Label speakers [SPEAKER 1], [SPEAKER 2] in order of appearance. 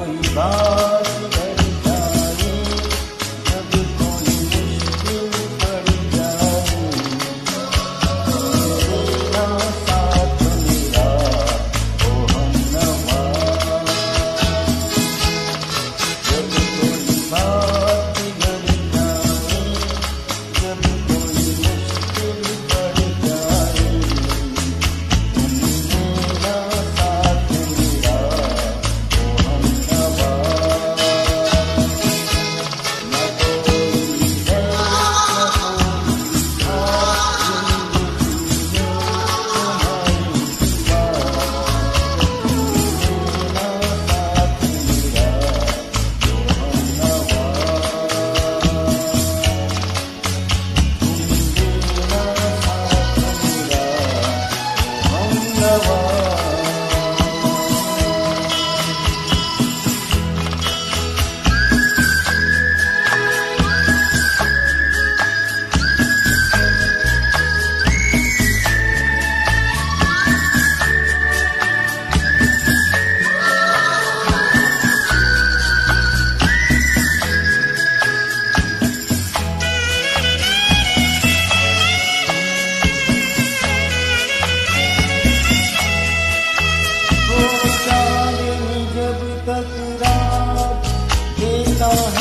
[SPEAKER 1] कोई बात कर जाए, जब कोई मुश्किल पड़ जाए, तेरा साथ मेरा ओ हमनवा। जब कोई बात कर जाए, जब कोई मुश्किल पड़ जाए, मेरा साथ मेरा ओ हमनवा। न कोई है जब तक रात देता है